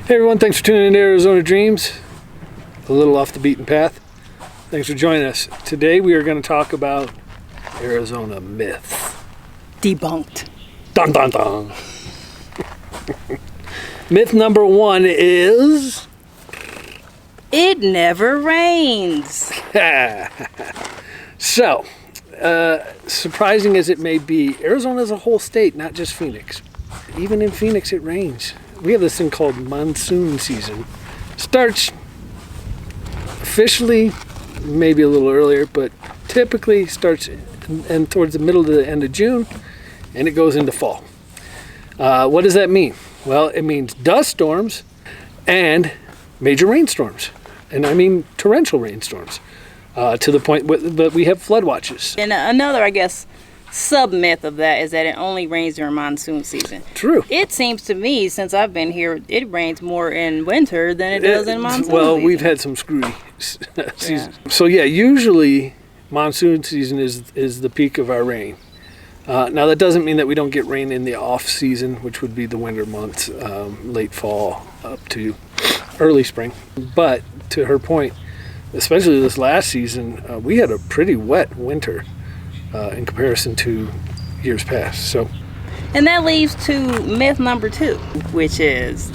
Hey everyone, thanks for tuning in to Arizona Dreams. A little off the beaten path. Thanks for joining us. Today we are going to talk about Arizona myths. Debunked. Dun dun dun. Myth number one is... It never rains. So, surprising as it may be, Arizona is a whole state, not just Phoenix. Even in Phoenix it rains. We have this thing called monsoon season. Starts officially maybe a little earlier, but typically starts and towards the middle to the end of June, and it goes into fall. What does that mean? Well, it means dust storms and major rainstorms, and I mean torrential rainstorms, to the point that we have flood watches. And another, I guess, sub-myth of that is that it only rains during monsoon season. True. It seems to me, since I've been here, it rains more in winter than it does in monsoon Well, season. we've had some screwy seasons. Yeah. So yeah, usually monsoon season is the peak of our rain. Now that doesn't mean that we don't get rain in the off season, which would be the winter months, late fall up to early spring. But to her point, especially this last season, we had a pretty wet winter in comparison to years past. So, and that leads to myth number two, which is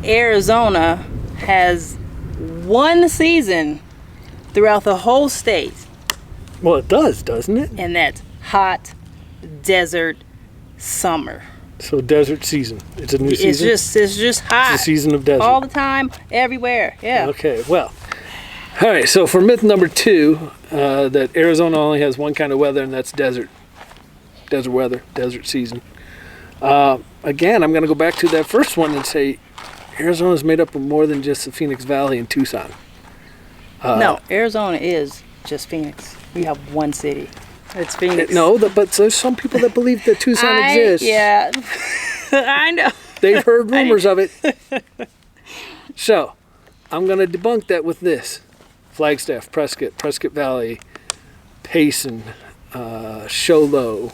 Arizona has one season throughout the whole state. Well, it does, doesn't it? And that's hot desert summer. So desert season. It's a new season. It's just hot. It's the season of desert. All the time, everywhere. Yeah. Okay, well. All right, so for myth number two, that Arizona only has one kind of weather, and that's desert weather, desert season. Again, I'm going to go back to that first one and say Arizona is made up of more than just the Phoenix Valley and Tucson. No, Arizona is just Phoenix. We have one city. It's Phoenix. No, but there's some people that believe that Tucson exists. Yeah, I know. They've heard rumors of it. So, I'm going to debunk that with this. Flagstaff, Prescott Valley, Payson, Show Low,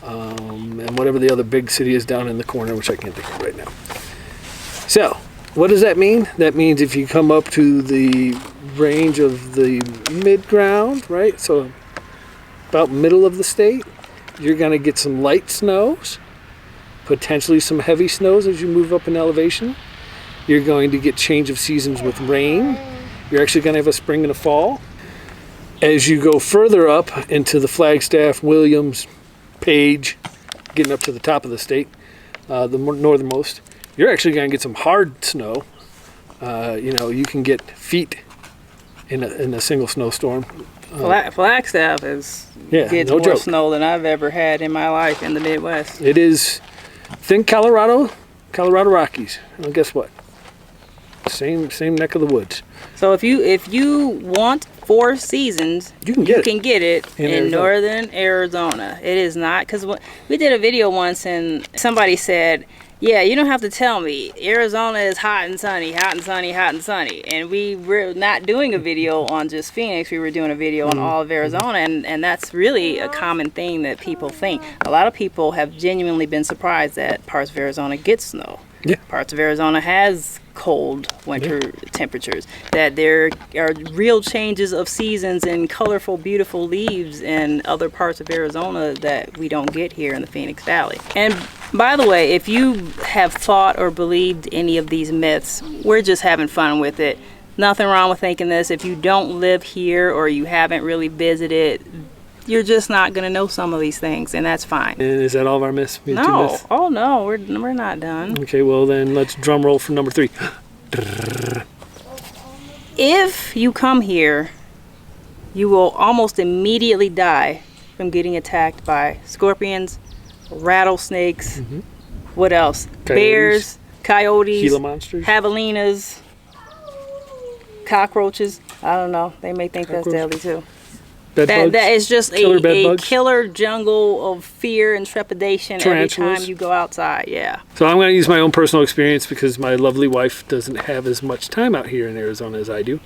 and whatever the other big city is down in the corner, which I can't think of right now. So, what does that mean? That means if you come up to the range of the mid-ground, right? So, about middle of the state, you're going to get some light snows, potentially some heavy snows as you move up in elevation. You're going to get change of seasons with rain. You're actually going to have a spring and a fall. As you go further up into the Flagstaff, Williams, Page, getting up to the top of the state, the northernmost, you're actually going to get some hard snow. You can get feet in a single snowstorm. Flagstaff gets no more joke. snow than I've ever had in my life in the Midwest. It is, think Colorado Rockies. Well, guess what? Same neck of the woods. So if you want 4 seasons, you can get it in northern Arizona. It is not, because we did a video once and somebody said, yeah, you don't have to tell me. Arizona is hot and sunny, hot and sunny, hot and sunny. And we were not doing a video on just Phoenix. We were doing a video on all of Arizona. And that's really a common thing that people think. A lot of people have genuinely been surprised that parts of Arizona get snow. Yeah. Parts of Arizona has cold winter temperatures, that there are real changes of seasons and colorful, beautiful leaves in other parts of Arizona that we don't get here in the Phoenix Valley. And by the way, if you have thought or believed any of these myths, we're just having fun with it. Nothing wrong with thinking this. If you don't live here or you haven't really visited, you're just not going to know some of these things, and that's fine. And is that all of our myths? No. Oh, no. We're not done. Okay, well then let's drum roll for number 3. If you come here, you will almost immediately die from getting attacked by scorpions, rattlesnakes, what else? Bears, coyotes, Gila monsters, javelinas, cockroaches. I don't know. They may think that's deadly too. That is just a killer jungle of fear and trepidation every time you go outside. Yeah. So I'm going to use my own personal experience because my lovely wife doesn't have as much time out here in Arizona as I do.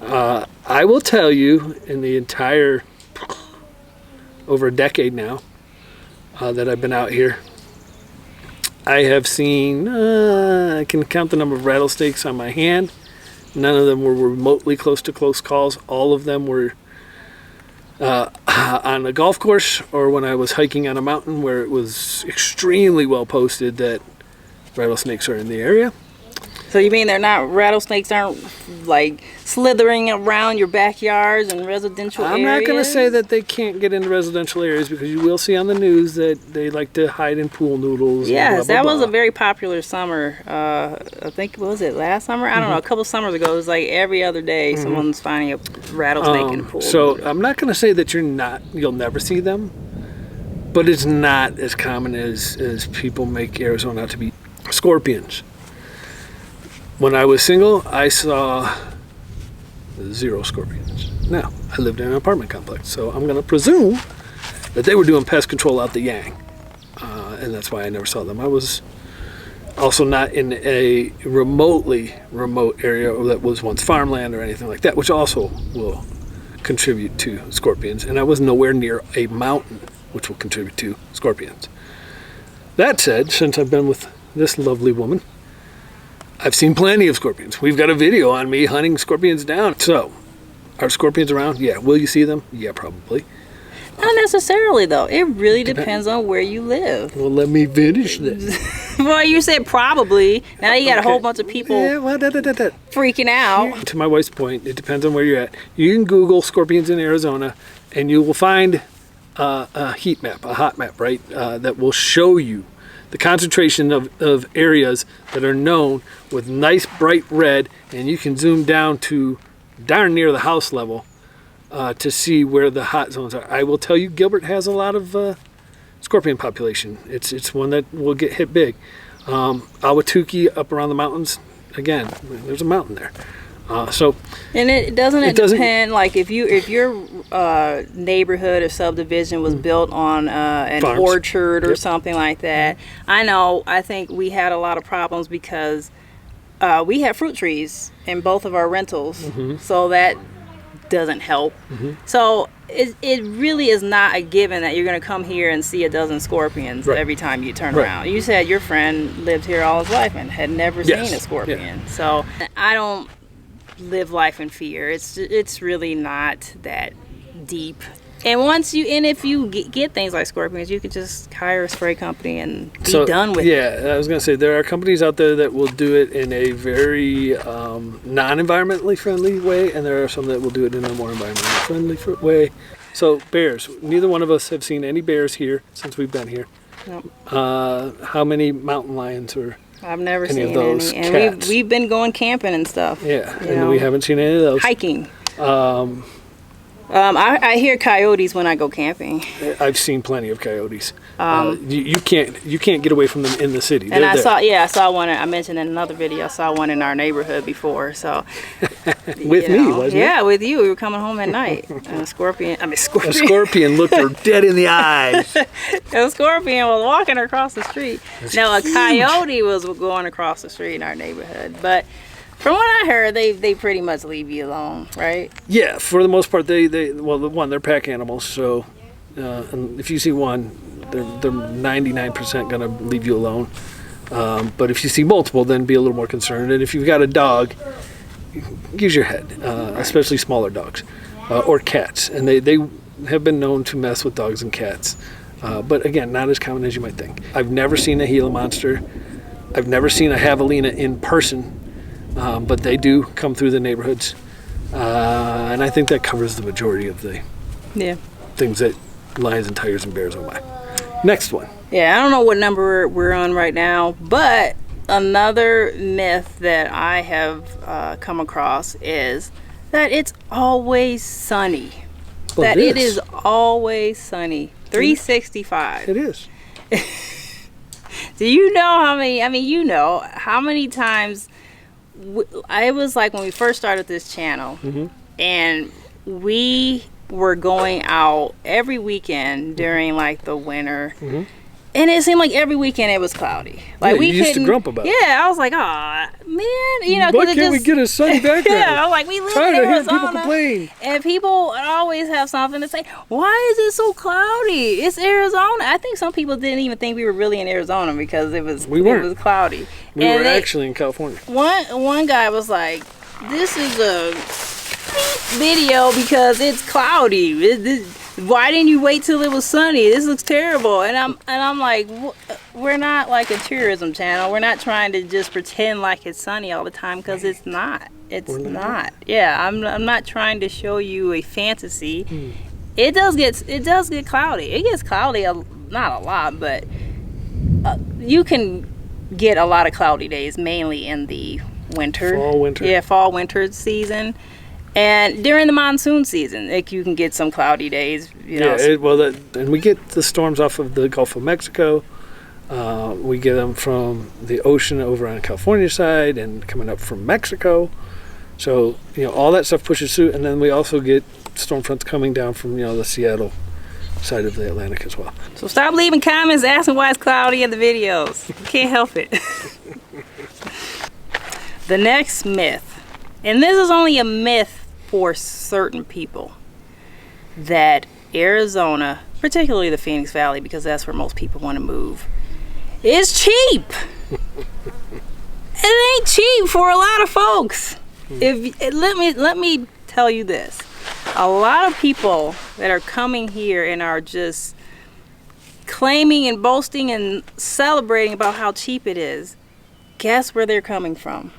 I will tell you, in the entire over a decade now that I've been out here, I have seen, I can count the number of rattlesnakes on my hand. None of them were remotely close to close calls. All of them were on a golf course or when I was hiking on a mountain where it was extremely well posted that rattlesnakes are in the area. So you mean rattlesnakes aren't like slithering around your backyards and residential areas? I'm not going to say that they can't get into residential areas because you will see on the news that they like to hide in pool noodles. Yes, and blah, blah, that was blah. a very popular summer. I think, what was it, last summer? I don't know, a couple summers ago. It was like every other day someone's finding a rattlesnake in a pool. So I'm not going to say that you'll never see them, but it's not as common as people make Arizona out to be. Scorpions. When I was single, I saw 0 scorpions. Now, I lived in an apartment complex, so I'm going to presume that they were doing pest control out the yang, and that's why I never saw them. I was also not in a remotely remote area that was once farmland or anything like that, which also will contribute to scorpions, and I was nowhere near a mountain, which will contribute to scorpions. That said, since I've been with this lovely woman, I've seen plenty of scorpions. We've got a video on me hunting scorpions down. So, are scorpions around? Yeah. Will you see them? Yeah, probably. Not necessarily, though. It really depends on where you live. Well, let me finish this. Well, you said probably. Now you got a whole bunch of people freaking out. To my wife's point, it depends on where you're at. You can Google scorpions in Arizona, and you will find a heat map, a hot map, right, that will show you the concentration of areas that are known with nice bright red, and you can zoom down to darn near the house level to see where the hot zones are. I will tell you, Gilbert has a lot of scorpion population. It's one that will get hit big. Ahwatukee up around the mountains, again, there's a mountain there. And it doesn't depend, like if your neighborhood or subdivision was built on an farms, orchard or something like that. I think we had a lot of problems because we have fruit trees in both of our rentals, so that doesn't help. So it really is not a given that you're going to come here and see a dozen scorpions every time you turn around. You said your friend lived here all his life and had never seen a scorpion. So I don't live life in fear. It's really not that deep. And if you get things like scorpions, you could just hire a spray company and be done with it. Yeah, I was going to say there are companies out there that will do it in a very non-environmentally friendly way, and there are some that will do it in a more environmentally friendly way. So bears, neither one of us have seen any bears here since we've been here. Nope. How many mountain lions or I've never seen of those any. cats? And we've been going camping and stuff. Yeah, and we haven't seen any of those. Hiking. I hear coyotes when I go camping. I've seen plenty of coyotes. You can't get away from them in the city. And I saw one. I mentioned in another video. I saw one in our neighborhood before. So with me, wasn't it? Yeah, with you. We were coming home at night, and a scorpion looked her dead in the eyes. A scorpion was walking across the street. Now a coyote was going across the street in our neighborhood, but from what I heard, they pretty much leave you alone, right? Yeah, for the most part, they're pack animals. So, and if you see one, they're 99% gonna leave you alone. But if you see multiple, then be a little more concerned. And if you've got a dog, use your head, especially smaller dogs or cats. And they have been known to mess with dogs and cats. But again, not as common as you might think. I've never seen a Gila monster. I've never seen a javelina in person. But they do come through the neighborhoods, and I think that covers the majority of the things that lions and tigers and bears will buy. Next one. Yeah, I don't know what number we're on right now, but another myth that I have come across is that it's always sunny. Well, that it is always sunny. 365. It is. Do you know how many? I mean, how many times? I was like when we first started this channel, and we were going out every weekend during like the winter, And it seemed like every weekend it was cloudy. Like yeah, we you used to couldn't. grump about it. Yeah, I was like, oh man, you know, Why because can't we get a sunny background? yeah, I was like, we live Tired in of hearing Arizona, people complain. and people always have something to say. Why is it so cloudy? It's Arizona. I think some people didn't even think we were really in Arizona because it was We weren't. it was cloudy. We And were actually in California. one guy was like, "This is a video because it's cloudy. Why didn't you wait till it was sunny? This looks terrible." And I'm like, we're not like a tourism channel. We're not trying to just pretend like it's sunny all the time because it's not. It's not. Yeah, I'm not trying to show you a fantasy. It does get cloudy. It gets cloudy, not a lot, but you can get a lot of cloudy days, mainly in the winter. Fall, winter. Yeah, fall, winter season. And during the monsoon season, like, you can get some cloudy days. You know. And we get the storms off of the Gulf of Mexico. We get them from the ocean over on the California side and coming up from Mexico. So, all that stuff pushes through. And then we also get storm fronts coming down from, the Seattle side of the Atlantic as well. So stop leaving comments asking why it's cloudy in the videos. You can't help it. The next myth, and this is only a myth for certain people, that Arizona, particularly the Phoenix Valley, because that's where most people want to move, is cheap. It ain't cheap for a lot of folks. Let me tell you this. A lot of people that are coming here and are just claiming and boasting and celebrating about how cheap it is, guess where they're coming from?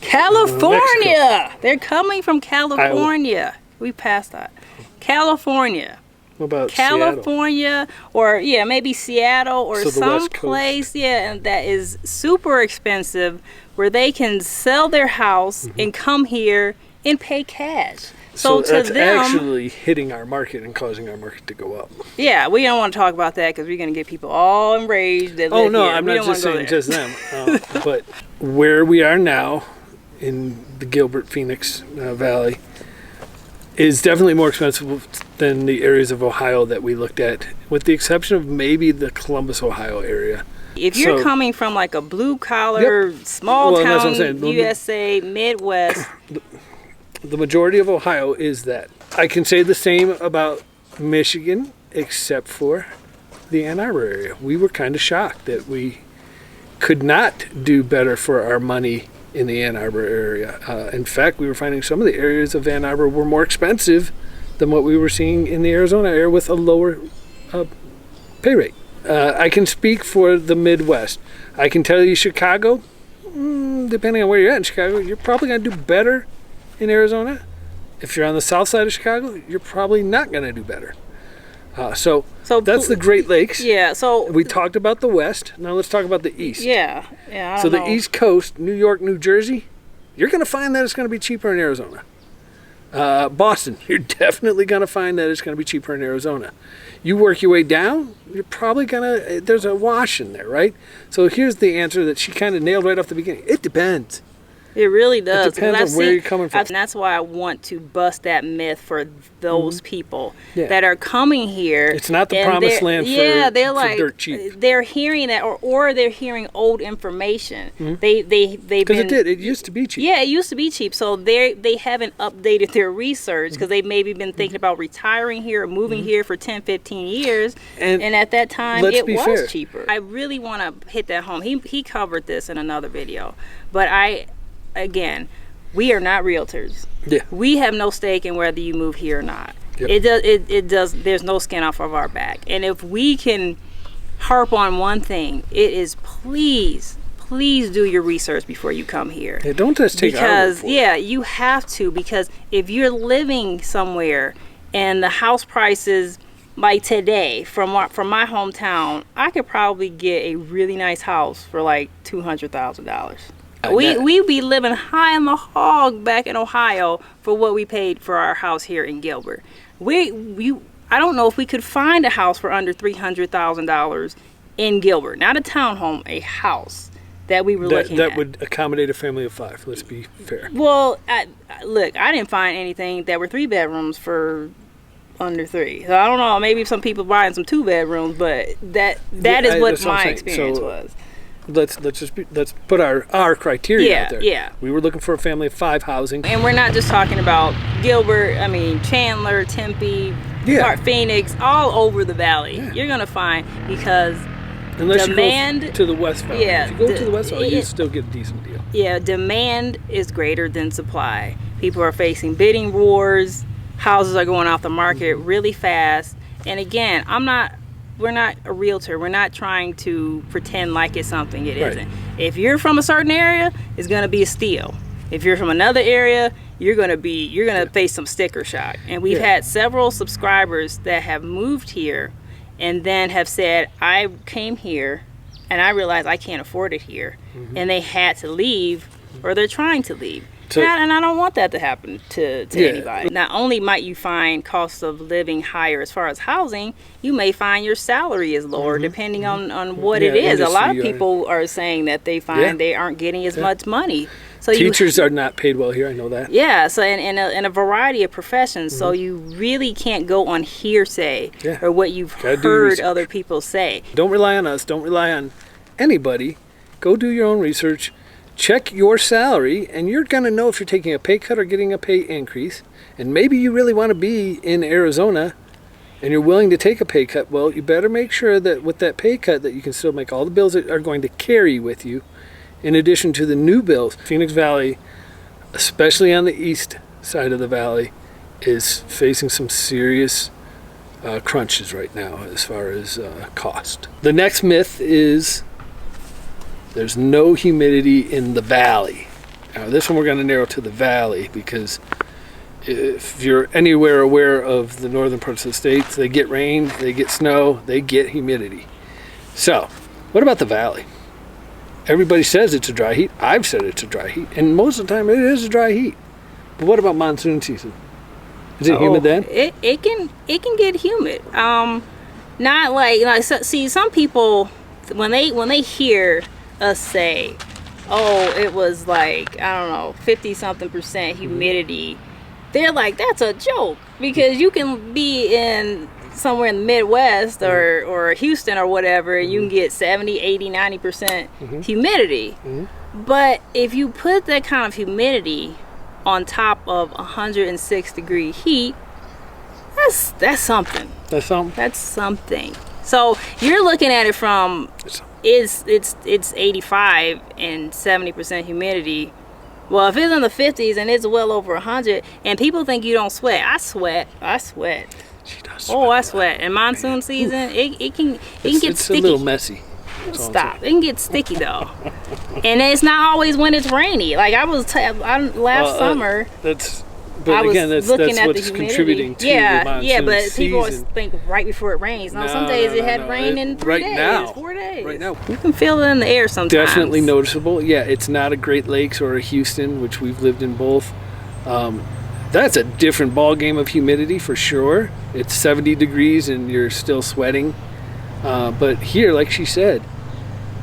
California. They're coming from California. We passed that. California. What about California, Seattle? or maybe Seattle, or So the some West Coast. place, and that is super expensive, where they can sell their house and come here and pay cash. So to that's them, actually hitting our market and causing our market to go up. yeah, we don't want to talk about that because we're going to get people all enraged. That Oh live no, here. I'm We not don't just wanna go saying there. just them. But where we are now in the Gilbert, Phoenix Valley is definitely more expensive than the areas of Ohio that we looked at, with the exception of maybe the Columbus, Ohio area. If you're So- coming from like a blue collar, small Well, that's what I'm town, saying. USA, Midwest, The majority of Ohio is that. I can say the same about Michigan, except for the Ann Arbor area. We were kind of shocked that we could not do better for our money in the Ann Arbor area. In fact, we were finding some of the areas of Ann Arbor were more expensive than what we were seeing in the Arizona area with a lower pay rate. I can speak for the Midwest. I can tell you Chicago, depending on where you're at in Chicago, you're probably going to do better in Arizona. If you're on the south side of Chicago, you're probably not going to do better. So that's the Great Lakes. yeah. So We talked about the West. Now let's talk about the East. yeah. I So don't the know. East Coast, New York, New Jersey, you're going to find that it's going to be cheaper in Arizona. Boston, you're definitely going to find that it's going to be cheaper in Arizona. You work your way down, you're probably going to, there's a wash in there, right? So here's the answer that she kind of nailed right off the beginning. It depends. It really does. It depends on where you're coming from. And that's why I want to bust that myth for those people Yeah. that are coming here. It's not the and promised they're- land yeah, they're for like, dirt cheap. They're hearing that, or they're hearing old information. They've Because been. it did. It used to be cheap. Yeah, it used to be cheap. So they haven't updated their research because they've maybe been thinking about retiring here or moving here for 10, 15 years. And And at that time, let's it be was fair. cheaper. I really want to hit that home. He covered this in another video. But again, we are not realtors. Yeah. We have no stake in whether you move here or not. Yep. It does. There's no skin off of our back. And if we can harp on one thing, it is please do your research before you come here. Yeah, don't just take our word Because for it. yeah, you have to, because if you're living somewhere and the house prices, like today from my hometown, I could probably get a really nice house for like $200,000. We'd be living high in the hog back in Ohio for what we paid for our house here in Gilbert. I don't know if we could find a house for under $300,000 in Gilbert. Not a townhome, a house that we were looking at. That would accommodate a family of 5. Let's be fair. Well, look, I didn't find anything that were 3 bedrooms for under 3. So I don't know. Maybe some people buying some 2-bedrooms, but that is what my experience was. Let's put our criteria out there. Yeah. We were looking for a family of 5 housing. And we're not just talking about Gilbert, Chandler, Tempe, Phoenix, all over the valley. Yeah. You're going to find, because unless demand, you go to the West Valley. Yeah, if you go to the West Valley, you still get a decent deal. Yeah, demand is greater than supply. People are facing bidding wars. Houses are going off the market really fast. And again, we're not a realtor. We're not trying to pretend like it's something it isn't. If you're from a certain area, it's going to be a steal. If you're from another area, you're going to face some sticker shock. And we've had several subscribers that have moved here and then have said, I came here and I realized I can't afford it here. And they had to leave, or they're trying to leave. And I don't want that to happen to anybody. Not only might you find cost of living higher as far as housing, you may find your salary is lower depending on what it is. A lot of people are saying that they find they aren't getting as much money. So teachers are not paid well here. I know that. Yeah. So in a variety of professions, so you really can't go on hearsay or what you've heard other people say. Don't rely on us. Don't rely on anybody. Go do your own research. Check your salary, and you're going to know if you're taking a pay cut or getting a pay increase. And maybe you really want to be in Arizona and you're willing to take a pay cut. Well, you better make sure that with that pay cut that you can still make all the bills that are going to carry with you, in addition to the new bills. Phoenix Valley, especially on the east side of the valley, is facing some serious crunches right now as far as cost. The next myth is there's no humidity in the valley. Now, this one we're going to narrow to the valley, because if you're anywhere aware of the northern parts of the states, they get rain, they get snow, they get humidity. So, what about the valley? Everybody says it's a dry heat. I've said it's a dry heat, and most of the time it is a dry heat. But what about monsoon season? Is it humid then? It can get humid. Not like see, some people when they hear us say, oh, it was like, I don't know, 50-something% humidity, they're like, that's a joke, because you can be in somewhere in the Midwest or Houston or whatever, and you can get 70, 80, 90% humidity. But if you put that kind of humidity on top of 106-degree heat, that's something. That's something. That's something. So you're looking at it from it's 85 and 70% humidity. Well, if it's in the 50s and it's well over 100, and people think you don't sweat, I sweat. She does sweat. Oh, I sweat. In monsoon season, it can get it's sticky. It's a little messy. Stop. It can get sticky though, and it's not always when it's rainy. Like I was last summer. But again, that's what's contributing to the monsoon but season. People always think right before it rains. No, some days it had rain in 3 days, 4 days. Right now. You can feel it in the air sometimes. Definitely noticeable. Yeah, it's not a Great Lakes or a Houston, which we've lived in both. That's a different ball game of humidity for sure. It's 70 degrees and you're still sweating. But here, like she said,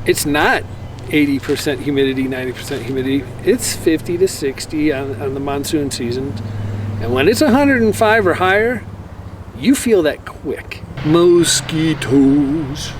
it's not 80% humidity, 90% humidity. It's 50 to 60 on the monsoon season. And when it's 105 or higher, you feel that quick. Mosquitoes.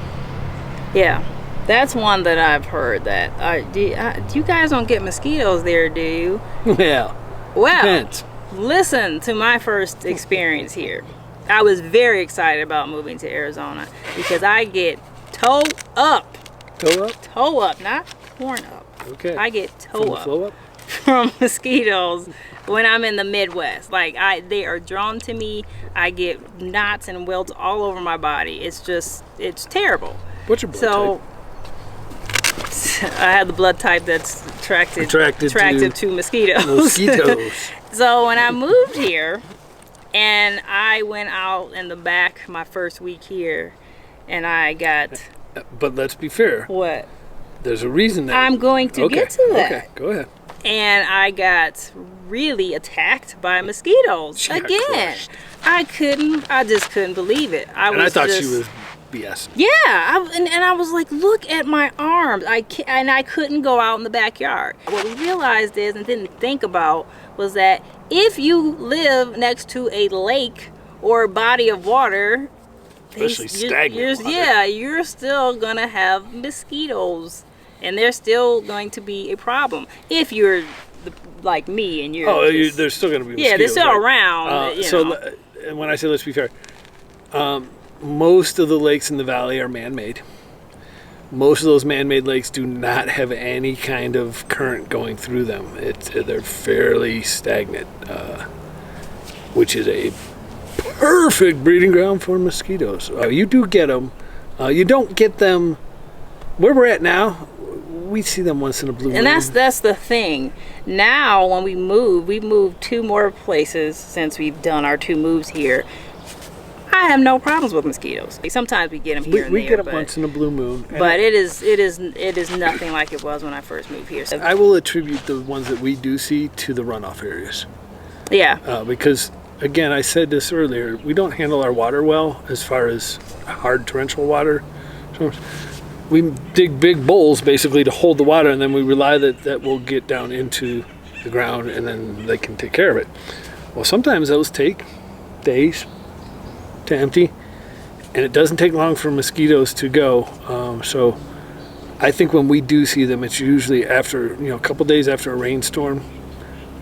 Yeah, that's one that I've heard that. You guys don't get mosquitoes there, do you? Well, depends. Listen to my first experience here. I was very excited about moving to Arizona because I get toe up. Toe up? Toe up, not horn up. Okay. I get toe up from mosquitoes when I'm in the Midwest. Like they are drawn to me. I get knots and welts all over my body. It's terrible. What's your blood type? I have the blood type that's attractive to mosquitoes. Mosquitoes. So when I moved here, and I went out in the back my first week here, and I got. But let's be fair. What? There's a reason that I'm going to get to that. Okay, go ahead. And I got really attacked by mosquitoes again. I just couldn't believe it. I thought she was BS. Yeah, and I was like, look at my arms. I couldn't go out in the backyard. What we realized is, and didn't think about, was that if you live next to a lake or body of water, Especially stagnant water. yeah, you're still gonna have mosquitoes, and they're still going to be a problem if you're like me and you're. There's still going to be mosquitoes. Yeah, they're still right? around. And when I say let's be fair, most of the lakes in the valley are man-made. Most of those man-made lakes do not have any kind of current going through them. They're fairly stagnant, which is a perfect breeding ground for mosquitoes. You do get them. You don't get them where we're at now. We see them once in a blue moon. And that's the thing. Now, when we moved 2 more places since we've done our 2 moves here. I have no problems with mosquitoes. Sometimes we get them here and there. We get them once in a blue moon. But it is nothing like it was when I first moved here. So I will attribute the ones that we do see to the runoff areas. Yeah. Because, again, I said this earlier, we don't handle our water well as far as hard torrential water. So we dig big bowls basically to hold the water, and then we rely that will get down into the ground, and then they can take care of it. Well, sometimes those take days to empty, and it doesn't take long for mosquitoes to go. So I think when we do see them, it's usually after a couple days after a rainstorm.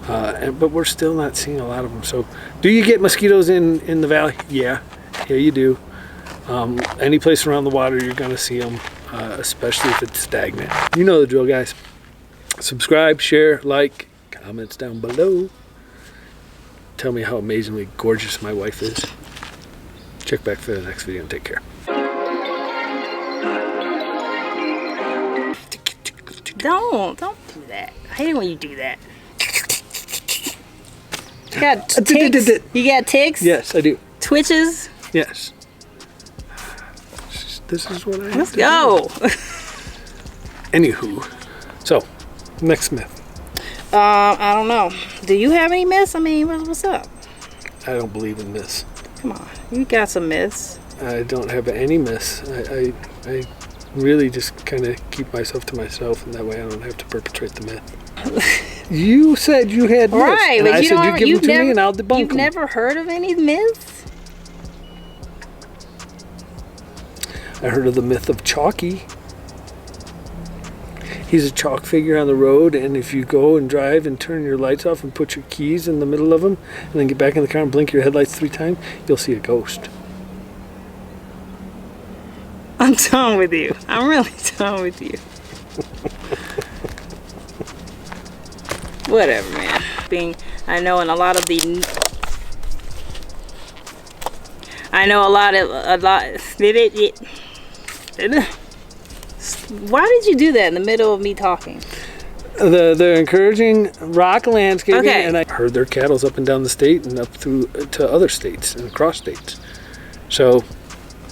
But we're still not seeing a lot of them. So do you get mosquitoes in the valley? Yeah, you do. Any place around the water, you're going to see them, especially if it's stagnant. You know the drill, guys. Subscribe, share, like, comments down below. Tell me how amazingly gorgeous my wife is. Check back for the next video and take care. Don't do that. I hate it when you do that. You got ticks? You got ticks? Yes, I do. Twitches? Yes. This is what I have Let's to go. do. Anywho, so next myth. I don't know. Do you have any myths? I mean, what's up? I don't believe in myths. Come on, you got some myths. I don't have any myths. I really just kind of keep myself to myself, and that way I don't have to perpetrate the myth. You said you had myths, right? and But I said you give them to me, and I'll debunk them. You've never heard of any myths? I heard of the myth of Chalky. He's a chalk figure on the road, and if you go and drive and turn your lights off and put your keys in the middle of them, and then get back in the car and blink your headlights 3 times, you'll see a ghost. I'm done with you. I'm really done with you. Whatever, man. I know, and a lot. Why did you do that in the middle of me talking? They're encouraging rock landscaping, okay. And I heard their cattle's up and down the state and up through to other states and across states. So,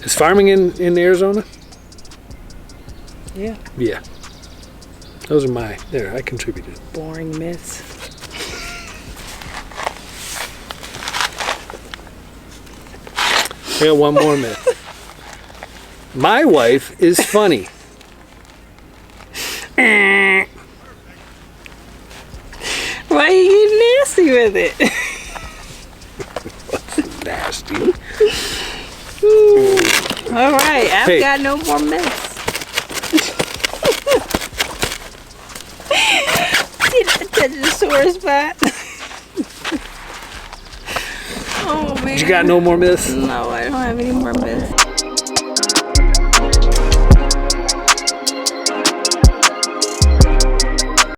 is farming in Arizona? Yeah. Yeah. Those are I contributed. Boring myths. I got one more myth. My wife is funny. Why are you getting nasty with it? What's nasty? All right, I've got no more myths. Did I touch the sore spot? Oh man. You got no more myths? No, I don't have any more myths.